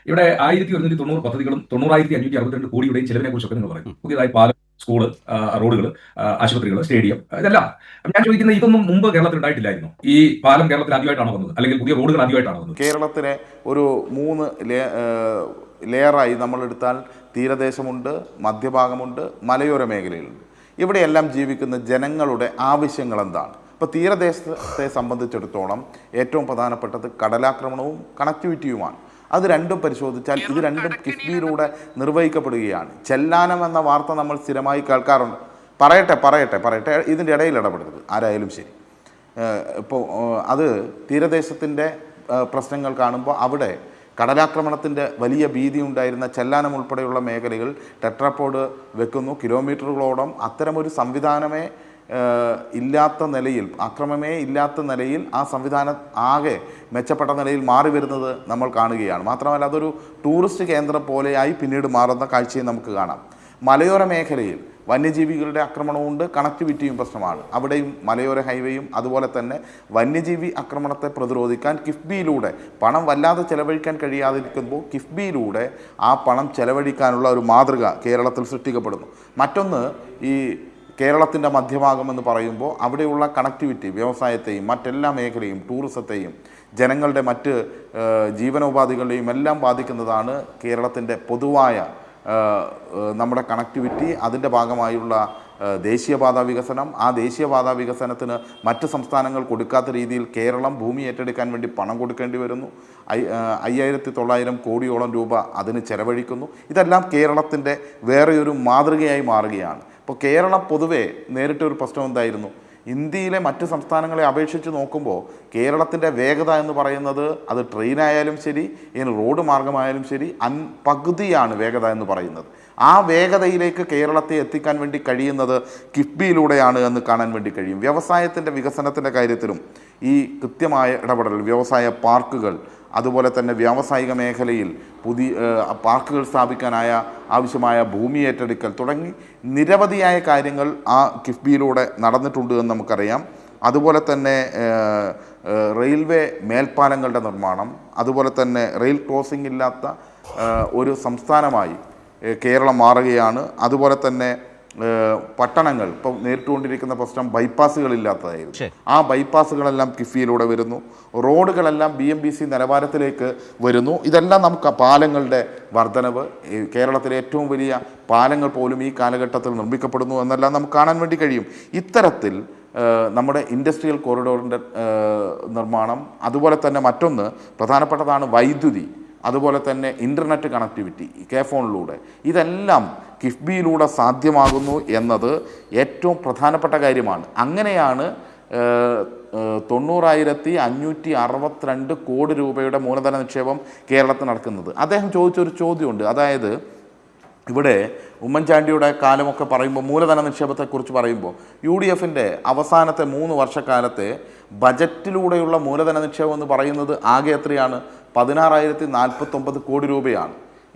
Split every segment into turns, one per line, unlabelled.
ഇവിടെ 1190 പദ്ധതികളും 90,562 കോടിയുടെയും ചെലവിനെ കുറിച്ചൊക്കെ നിങ്ങൾ പറയും. പുതിയതായി പാലം, സ്കൂള്, റോഡുകൾ, ആശുപത്രികൾ, സ്റ്റേഡിയം, ഇതെല്ലാം. ഞാൻ ചോദിക്കുന്നത്, ഇതൊന്നും മുമ്പ് കേരളത്തിൽ ഉണ്ടായിട്ടില്ലായിരുന്നു? ഈ പാലം കേരളത്തിൽ ആദ്യമായിട്ടാണോ വന്നത്, അല്ലെങ്കിൽ പുതിയ റോഡുകൾ ആദ്യമായിട്ടാണോ വന്നത്?
കേരളത്തിലെ ഒരു 3 ലെയറായി നമ്മളെടുത്താൽ തീരദേശമുണ്ട്, മധ്യഭാഗമുണ്ട്, മലയോര മേഖലയിലുണ്ട്. ഇവിടെയെല്ലാം ജീവിക്കുന്ന ജനങ്ങളുടെ ആവശ്യങ്ങൾ എന്താണ്? ഇപ്പോൾ തീരദേശത്തെ സംബന്ധിച്ചിടത്തോളം ഏറ്റവും പ്രധാനപ്പെട്ടത് കടലാക്രമണവും കണക്ടിവിറ്റിയുമാണ്. അത് രണ്ടും പരിശോധിച്ചാൽ ഇത് രണ്ടും കിഫ്ബിയിലൂടെ നിർവഹിക്കപ്പെടുകയാണ്. ചെല്ലാനം എന്ന വാർത്ത നമ്മൾ സ്ഥിരമായി കേൾക്കാറുണ്ട്. പറയട്ടെ, ഇതിൻ്റെ ഇടയിൽ ഇടപെടരുത് ആരായാലും ശരി. ഇപ്പോൾ അത് തീരദേശത്തിൻ്റെ പ്രശ്നങ്ങൾ കാണുമ്പോൾ അവിടെ കടലാക്രമണത്തിൻ്റെ വലിയ ഭീതി ഉണ്ടായിരുന്ന ചെല്ലാനം ഉൾപ്പെടെയുള്ള മേഖലകൾ ടെട്രാപോഡ് വെക്കുന്നു. കിലോമീറ്ററുകളോളം അത്തരമൊരു സംവിധാനമേ ഇല്ലാത്ത നിലയിൽ, അക്രമമേ ഇല്ലാത്ത നിലയിൽ ആ സംവിധാനം ആകെ മെച്ചപ്പെട്ട നിലയിൽ മാറി വരുന്നത് നമ്മൾ കാണുകയാണ്. മാത്രമല്ല അതൊരു ടൂറിസ്റ്റ് കേന്ദ്രം പോലെയായി പിന്നീട് മാറുന്ന കാഴ്ചയും നമുക്ക് കാണാം. മലയോര മേഖലയിൽ വന്യജീവികളുടെ ആക്രമണമുണ്ട്, കണക്ടിവിറ്റിയും പ്രശ്നമാണ്. അവിടെയും മലയോര ഹൈവേയും അതുപോലെ തന്നെ വന്യജീവി ആക്രമണത്തെ പ്രതിരോധിക്കാൻ കിഫ്ബിയിലൂടെ പണം വല്ലാതെ ചെലവഴിക്കാൻ കഴിയാതിരിക്കുമ്പോൾ കിഫ്ബിയിലൂടെ ആ പണം ചെലവഴിക്കാനുള്ള ഒരു മാതൃക കേരളത്തിൽ സൃഷ്ടിക്കപ്പെടുന്നു. മറ്റൊന്ന്, ഈ കേരളത്തിൻ്റെ മധ്യഭാഗം എന്ന് പറയുമ്പോൾ അവിടെയുള്ള കണക്ടിവിറ്റി വ്യവസായത്തെയും മറ്റെല്ലാ മേഖലയും ടൂറിസത്തെയും ജനങ്ങളുടെ മറ്റ് ജീവനോപാധികളെയും എല്ലാം ബാധിക്കുന്നതാണ് കേരളത്തിൻ്റെ പൊതുവായ നമ്മുടെ കണക്ടിവിറ്റി. അതിൻ്റെ ഭാഗമായുള്ള ദേശീയപാത വികസനം, ആ ദേശീയപാത വികസനത്തിന് മറ്റ് സംസ്ഥാനങ്ങൾ കൊടുക്കാത്ത രീതിയിൽ കേരളം ഭൂമി ഏറ്റെടുക്കാൻ വേണ്ടി പണം കൊടുക്കേണ്ടി വരുന്നു. 5,900 കോടിയോളം രൂപ അതിന് ചെലവഴിക്കുന്നു. ഇതെല്ലാം കേരളത്തിൻ്റെ വേറെയൊരു മാതൃകയായി മാറുകയാണ്. ഇപ്പോൾ കേരളം പൊതുവെ നേരിട്ടൊരു പ്രശ്നം എന്തായിരുന്നു? ഇന്ത്യയിലെ മറ്റ് സംസ്ഥാനങ്ങളെ അപേക്ഷിച്ച് നോക്കുമ്പോൾ കേരളത്തിൻ്റെ വേഗത എന്ന് പറയുന്നത് അത് ട്രെയിനായാലും ശരി, ഇനി റോഡ് മാർഗമായാലും ശരി, പകുതിയാണ് വേഗത എന്ന് പറയുന്നത്. ആ വേഗതയിലേക്ക് കേരളത്തെ എത്തിക്കാൻ വേണ്ടി കഴിയുന്നത് കിഫ്ബിയിലൂടെയാണ് എന്ന് കാണാൻ വേണ്ടി കഴിയും. വ്യവസായത്തിൻ്റെ വികസനത്തിൻ്റെ കാര്യത്തിലും ഈ കൃത്യമായ ഇടപെടൽ, വ്യവസായ പാർക്കുകൾ, അതുപോലെ തന്നെ വ്യാവസായിക മേഖലയിൽ പുതിയ പാർക്കുകൾ സ്ഥാപിക്കാനായ ആവശ്യമായ ഭൂമി ഏറ്റെടുക്കൽ തുടങ്ങി നിരവധിയായ കാര്യങ്ങൾ ആ കിഫ്ബിയിലൂടെ നടന്നിട്ടുണ്ട് എന്ന് നമുക്കറിയാം. അതുപോലെ തന്നെ റെയിൽവേ മേൽപ്പാലങ്ങളുടെ നിർമ്മാണം, അതുപോലെ തന്നെ റെയിൽ ക്രോസിംഗ് ഇല്ലാത്ത ഒരു സംസ്ഥാനമായി കേരളം മാറുകയാണ്. അതുപോലെ തന്നെ പട്ടണങ്ങൾ ഇപ്പം നേരിട്ടുകൊണ്ടിരിക്കുന്ന പ്രശ്നം ബൈപ്പാസുകളില്ലാത്തതായിരുന്നു. ആ ബൈപ്പാസുകളെല്ലാം കിഫ്ബിയിലൂടെ വരുന്നു. റോഡുകളെല്ലാം BMBC നിലവാരത്തിലേക്ക് വരുന്നു. ഇതെല്ലാം നമുക്ക് പാലങ്ങളുടെ വർധനവ്, കേരളത്തിലെ ഏറ്റവും വലിയ പാലങ്ങൾ പോലും ഈ കാലഘട്ടത്തിൽ നിർമ്മിക്കപ്പെടുന്നു എന്നെല്ലാം നമുക്ക് കാണാൻ വേണ്ടി കഴിയും. ഇത്തരത്തിൽ നമ്മുടെ ഇൻഡസ്ട്രിയൽ കോറിഡോറിൻ്റെ നിർമ്മാണം, അതുപോലെ തന്നെ മറ്റൊന്ന് പ്രധാനപ്പെട്ടതാണ് വൈദ്യുതി, അതുപോലെ തന്നെ ഇൻ്റർനെറ്റ് കണക്ടിവിറ്റി ഫോണിലൂടെ, ഇതെല്ലാം കിഫ്ബിയിലൂടെ സാധ്യമാകുന്നു എന്നത് ഏറ്റവും പ്രധാനപ്പെട്ട കാര്യമാണ്. അങ്ങനെയാണ് 90,562 കോടി രൂപയുടെ മൂലധന നിക്ഷേപം കേരളത്തിൽ നടക്കുന്നത്. അദ്ദേഹം ചോദിച്ചൊരു ചോദ്യമുണ്ട്. അതായത് ഇവിടെ ഉമ്മൻചാണ്ടിയുടെ കാലമൊക്കെ പറയുമ്പോൾ, മൂലധന നിക്ഷേപത്തെക്കുറിച്ച് പറയുമ്പോൾ, UDFൻ്റെ അവസാനത്തെ 3 വർഷക്കാലത്തെ ബജറ്റിലൂടെയുള്ള മൂലധന നിക്ഷേപം എന്ന് പറയുന്നത് ആകെ എത്രയാണ്? 16,049 കോടി രൂപയാണ്.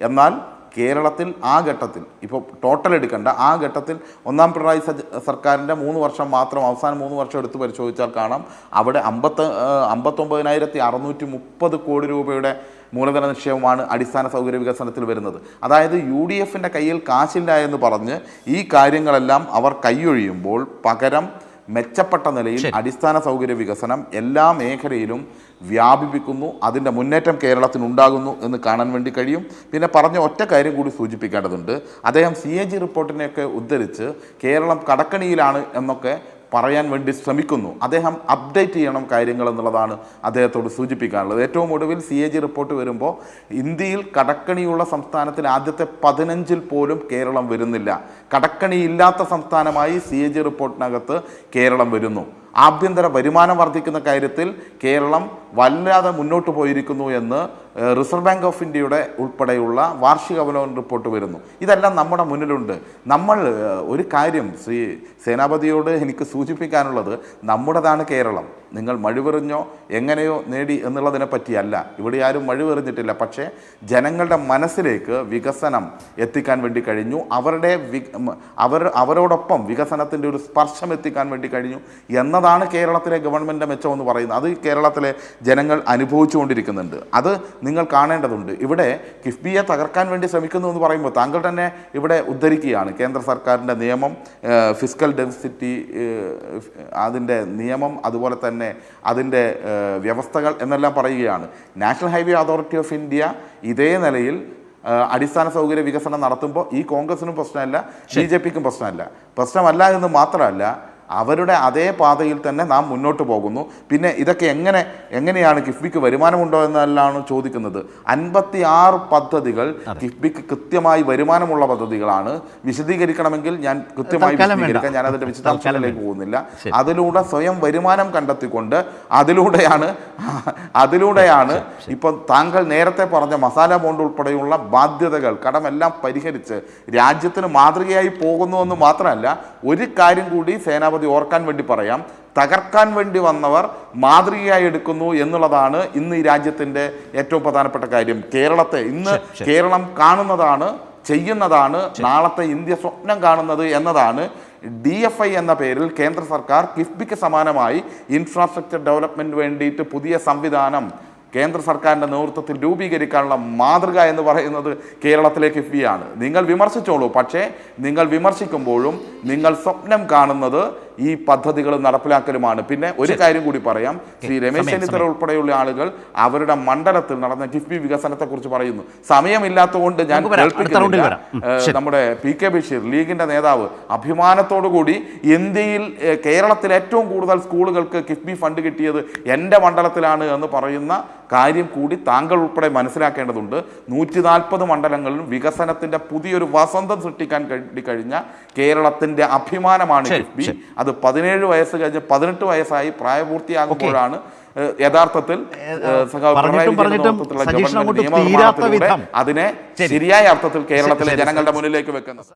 എന്നാൽ കേരളത്തിൽ ആ ഘട്ടത്തിൽ, ഇപ്പോൾ ടോട്ടൽ എടുക്കേണ്ട, ആ ഘട്ടത്തിൽ ഒന്നാം പിണറായി സർക്കാരിൻ്റെ 3 വർഷം മാത്രം, അവസാനം 3 വർഷം എടുത്ത് പരിശോധിച്ചാൽ കാണാം അവിടെ 59,630 കോടി രൂപയുടെ മൂലധന നിക്ഷേപമാണ് അടിസ്ഥാന സൗകര്യ വികസനത്തിൽ വരുന്നത്. അതായത് UDFൻ്റെ കയ്യിൽ കാശില്ല എന്ന് പറഞ്ഞ് ഈ കാര്യങ്ങളെല്ലാം അവർ കൈയൊഴിയുമ്പോൾ പകരം മെച്ചപ്പെട്ട നിലയിൽ അടിസ്ഥാന സൗകര്യ വികസനം എല്ലാ മേഖലയിലും വ്യാപിപ്പിക്കുന്നു. അതിൻ്റെ മുന്നേറ്റം കേരളത്തിനുണ്ടാകുന്നു എന്ന് കാണാൻ വേണ്ടി കഴിയും. പിന്നെ പറഞ്ഞ ഒറ്റ കാര്യം കൂടി സൂചിപ്പിക്കേണ്ടതുണ്ട്. അദ്ദേഹം CAG റിപ്പോർട്ടിനെയൊക്കെ ഉദ്ധരിച്ച് കേരളം കടക്കണിയിലാണ് എന്നൊക്കെ പറയാൻ വേണ്ടി ശ്രമിക്കുന്നു. അദ്ദേഹം അപ്ഡേറ്റ് ചെയ്യണം കാര്യങ്ങൾ എന്നുള്ളതാണ് അദ്ദേഹത്തോട് സൂചിപ്പിക്കാനുള്ളത്. ഏറ്റവും ഒടുവിൽ CAG റിപ്പോർട്ട് വരുമ്പോൾ ഇന്ത്യയിൽ കടക്കണിയുള്ള സംസ്ഥാനത്തിൽ ആദ്യത്തെ 15 പോലും കേരളം വരുന്നില്ല. കടക്കണിയില്ലാത്ത സംസ്ഥാനമായി CAG റിപ്പോർട്ടിനകത്ത് കേരളം വരുന്നു. ആഭ്യന്തര വരുമാനം വർദ്ധിക്കുന്ന കാര്യത്തിൽ കേരളം വല്ലാതെ മുന്നോട്ട് പോയിരിക്കുന്നു എന്ന് റിസർവ് ബാങ്ക് ഓഫ് ഇന്ത്യയുടെ ഉൾപ്പെടെയുള്ള വാർഷിക അവലോകന റിപ്പോർട്ട് വരുന്നു. ഇതെല്ലാം നമ്മുടെ മുന്നിലുണ്ട്. നമ്മൾ ഒരു കാര്യം ശ്രീ സേനാപതിയോട് എനിക്ക് സൂചിപ്പിക്കാനുള്ളത്, നമ്മുടേതാണ് കേരളം. നിങ്ങൾ മഴുവെറിഞ്ഞോ എങ്ങനെയോ നേടി എന്നുള്ളതിനെ പറ്റിയല്ല. ഇവിടെ ആരും മഴുവെറിഞ്ഞിട്ടില്ല. പക്ഷേ ജനങ്ങളുടെ മനസ്സിലേക്ക് വികസനം എത്തിക്കാൻ വേണ്ടി കഴിഞ്ഞു. അവരോടൊപ്പം വികസനത്തിൻ്റെ ഒരു സ്പർശം എത്തിക്കാൻ വേണ്ടി കഴിഞ്ഞു എന്ന എന്നതാണ് കേരളത്തിലെ ഗവൺമെൻറ് മെച്ചം എന്ന് പറയുന്നത്. അത് കേരളത്തിലെ ജനങ്ങൾ അനുഭവിച്ചുകൊണ്ടിരിക്കുന്നുണ്ട്. അത് നിങ്ങൾ കാണേണ്ടതുണ്ട്. ഇവിടെ കിഫ്ബിയെ തകർക്കാൻ വേണ്ടി ശ്രമിക്കുന്നു എന്ന് പറയുമ്പോൾ താങ്കൾ തന്നെ ഇവിടെ ഉദ്ധരിക്കുകയാണ് കേന്ദ്ര സർക്കാരിൻ്റെ നിയമം, ഫിസ്ക്കൽ ഡെഫിസിറ്റി അതിൻ്റെ നിയമം, അതുപോലെ തന്നെ അതിൻ്റെ വ്യവസ്ഥകൾ എന്നെല്ലാം പറയുകയാണ്. National highway authority of India ഇതേ നിലയിൽ അടിസ്ഥാന സൗകര്യ വികസനം നടത്തുമ്പോൾ ഈ കോൺഗ്രസിനും പ്രശ്നമല്ല, BJPക്കും പ്രശ്നമല്ല എന്ന് മാത്രമല്ല, അവരുടെ അതേ പാതയിൽ തന്നെ നാം മുന്നോട്ട് പോകുന്നു. പിന്നെ ഇതൊക്കെ എങ്ങനെയാണ് കിഫ്ബിക്ക് വരുമാനമുണ്ടോ എന്നല്ലാണ് ചോദിക്കുന്നത്. 56 പദ്ധതികൾ കിഫ്ബിക്ക് കൃത്യമായി വരുമാനമുള്ള പദ്ധതികളാണ്. വിശദീകരിക്കണമെങ്കിൽ ഞാൻ കൃത്യമായി വിശദീകരിക്കാം, ഞാൻ അതിൻ്റെ വിശദാംശങ്ങളിലേക്ക് പോകുന്നില്ല. അതിലൂടെ സ്വയം വരുമാനം കണ്ടെത്തിക്കൊണ്ട് അതിലൂടെയാണ് ഇപ്പം താങ്കൾ നേരത്തെ പറഞ്ഞ മസാല ബോണ്ട് ഉൾപ്പെടെയുള്ള ബാധ്യതകൾ, കടമെല്ലാം പരിഹരിച്ച് രാജ്യത്തിന് മാതൃകയായി പോകുന്നുവെന്ന് മാത്രമല്ല, ഒരു കാര്യം കൂടി സേനാപതി ഓർക്കാൻ വേണ്ടി പറയാം, തകർക്കാൻ വേണ്ടി വന്നവർ മാതൃകയായി എടുക്കുന്നു എന്നുള്ളതാണ് ഇന്ന് ഈ രാജ്യത്തിൻ്റെ ഏറ്റവും പ്രധാനപ്പെട്ട കാര്യം. കേരളത്തെ ഇന്ന് കേരളം കാണുന്നതാണ്, ചെയ്യുന്നതാണ് നാളത്തെ ഇന്ത്യ സ്വപ്നം കാണുന്നത് എന്നതാണ്. DFI എന്ന പേരിൽ കേന്ദ്ര സർക്കാർ കിഫ്ബിക്ക് സമാനമായി ഇൻഫ്രാസ്ട്രക്ചർ ഡെവലപ്മെൻറ്റ് വേണ്ടിയിട്ട് പുതിയ സംവിധാനം കേന്ദ്ര സർക്കാരിൻ്റെ നേതൃത്വത്തിൽ രൂപീകരിക്കാനുള്ള മാതൃക എന്ന് പറയുന്നത് കേരളത്തിലെ കിഫ്ബിയാണ്. നിങ്ങൾ വിമർശിച്ചോളൂ, പക്ഷേ നിങ്ങൾ വിമർശിക്കുമ്പോഴും നിങ്ങൾ സ്വപ്നം കാണുന്നത് ഈ പദ്ധതികൾ നടപ്പിലാക്കലുമാണ്. പിന്നെ ഒരു കാര്യം കൂടി പറയാം, ശ്രീ രമേശ് ചെന്നിത്തല ഉൾപ്പെടെയുള്ള ആളുകൾ അവരുടെ മണ്ഡലത്തിൽ നടന്ന കിഫ്ബി വികസനത്തെക്കുറിച്ച് പറയുന്നു. സമയമില്ലാത്തതുകൊണ്ട് ഞാൻ കേൾപ്പിക്കുന്നില്ല. നമ്മുടെ PK ബഷീർ, ലീഗിന്റെ നേതാവ്, അഭിമാനത്തോടുകൂടി ഇന്ത്യയിൽ കേരളത്തിൽ ഏറ്റവും കൂടുതൽ സ്കൂളുകൾക്ക് കിഫ്ബി ഫണ്ട് കിട്ടിയത് എൻ്റെ മണ്ഡലത്തിലാണ് എന്ന് പറയുന്ന കാര്യം കൂടി താങ്കൾ ഉൾപ്പെടെ മനസ്സിലാക്കേണ്ടതുണ്ട്. 140 മണ്ഡലങ്ങളിലും വികസനത്തിന്റെ പുതിയൊരു വസന്തം സൃഷ്ടിക്കാൻ കഴിഞ്ഞ കേരളത്തിന്റെ അഭിമാനമാണ് കിഫ്ബി. അത് 17 വയസ്സ് കഴിഞ്ഞ് 18 വയസ്സായി പ്രായപൂർത്തിയാകുമ്പോഴാണ് യഥാർത്ഥത്തിൽ അതിനെ ശരിയായ അർത്ഥത്തിൽ കേരളത്തിലെ ജനങ്ങളുടെ മുന്നിലേക്ക് വെക്കുന്നത്.